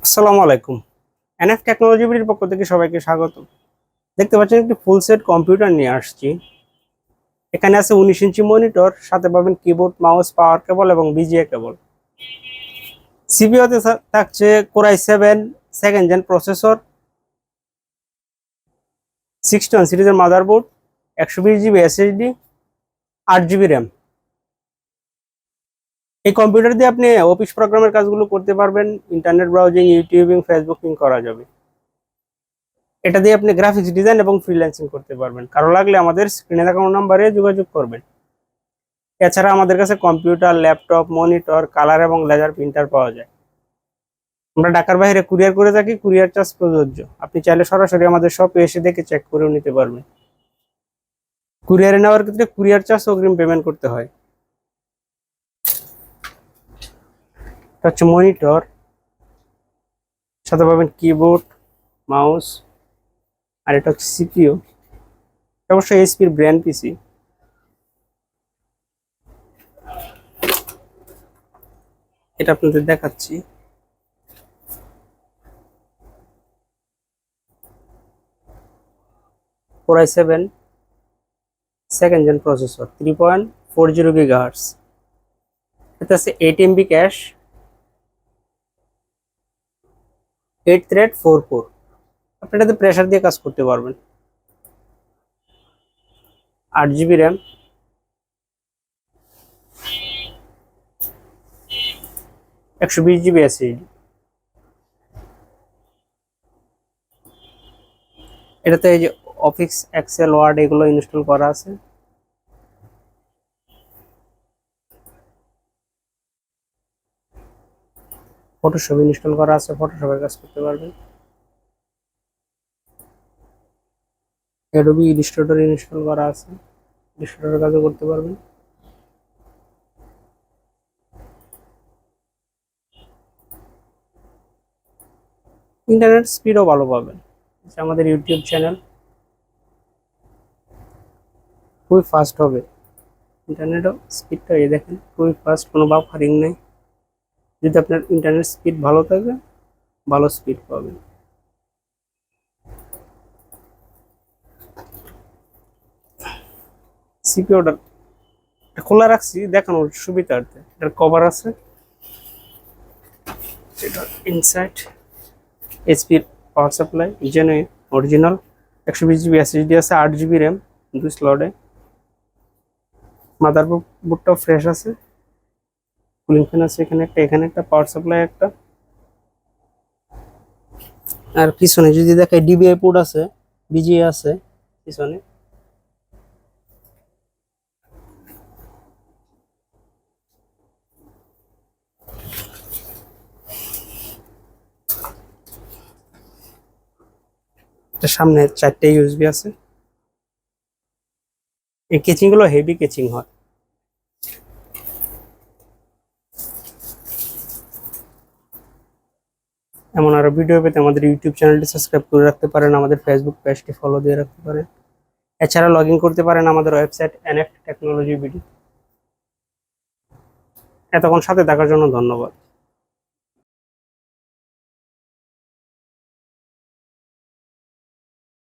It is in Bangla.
আসসালামু আলাইকুম। এনএফ টেকনোলজি বিডির পক্ষ থেকে সবাইকে স্বাগত। দেখতে পাচ্ছেন একটি ফুল সেট কম্পিউটার নিয়ে আসছি। এখানে আছে 19 ইঞ্চি মনিটর, সাথে পাবেন কিবোর্ড, মাউস, পাওয়ার কেবল এবং বিজিএ কেবল। সিপিইউতে থাকছে Core i7 second gen processor, 61 সিরিজের motherboard, 120 GB SSD, 8 GB RAM. এই কম্পিউটার দিয়ে আপনি অফিস প্রোগ্রামের কাজগুলো করতে পারবেন, ইন্টারনেট ব্রাউজিং, ইউটিউবিং, ফেসবুকিং করা যাবে। এটা দিয়ে আপনি গ্রাফিক্স ডিজাইন এবং ফ্রিল্যান্সিং করতে পারবেন। কারো লাগলে আমাদের স্ক্রিনে থাকা নাম্বারে যোগাযোগ করবেন। এছাড়া আমাদের কাছে কম্পিউটার, ল্যাপটপ, মনিটর, কালার এবং লেজার প্রিন্টার পাওয়া যায়। আমরা ঢাকার বাইরে কুরিয়ার করে থাকি, কুরিয়ার চার্জ প্রযোজ্য। আপনি চাইলে সরাসরি আমাদের শপে এসে দেখে চেক করেও নিতে পারবেন। কুরিয়ারে নেওয়ার ক্ষেত্রে কুরিয়ার চার্জ অগ্রিম পেমেন্ট করতে হয়। এটা হচ্ছে মনিটর, সাথে পাবেন কিবোর্ড, মাউস, আর এটা হচ্ছে সিপিইউ। অবশ্যই এইচপির ব্র্যান্ড পিসি। এটা আপনাদের দেখাচ্ছি। Core i7 second gen processor, 3.40 GHz। এতে আছে 8 MB ক্যাশ, 8 থ্রেড 4 কোর। আপনি এটাতে প্রেসার দিয়ে কাজ করতে পারবেন। 8 জিবি র্যাম, 120 জিবি এসএসডি। এটাতে এই যে অফিস, এক্সেল, ওয়ার্ড এগুলো ইনস্টল করা আছে। ফটোশপ ইনস্টল করা আছে, ফটোশপের কাজ করতে পারবেন। অ্যাডোবি ইলাস্ট্রেটর ইনস্টল করা আছে, ইলাস্ট্রেটরের কাজও করতে পারবেন। ইন্টারনেট স্পিডও ভালো পাবেন। আমাদের ইউটিউব চ্যানেল খুবই ফাস্ট হবে। ইন্টারনেটও স্পিডটা এই দেখেন খুবই ফাস্ট, কোনো বাফারিং নেই। যদি আপনার ইন্টারনেট স্পিড ভালো থাকে, ভালো স্পিড পাবেন। সিপিইউটা খোলা রাখছি দেখানোর সুবিধার্থে। এটার কভার আছে, এটা inside HP power supply, genuine original. 120 GB SSD আছে, 8 জিবি র্যাম, 2 স্লটে। মাদারবোর্ডটাও ফ্রেশ আছে, কুলিং ফ্যান আছে এখানে একটা, এখানে একটা, পাওয়ার সাপ্লাই একটা। আর পিছনে যদি দেখাই ডিবিআই পোর্ট আছে, বিজিএ আছে পিছনে। সামনে 4টে ইউএসবি আছে। এই কেচিং গুলো হেভি কেচিং হয়। এমন আরো ভিডিও পেতে আমাদের ইউটিউব চ্যানেলটি সাবস্ক্রাইব করে রাখতে পারেন, আমাদের ফেসবুক পেজটি ফলো দিয়ে রাখতে পারেন। এছাড়া লগ ইন করতে পারেন আমাদের ওয়েবসাইট এনএফ টেকনোলজি বিডি। এতক্ষণ সাথে থাকার জন্য ধন্যবাদ।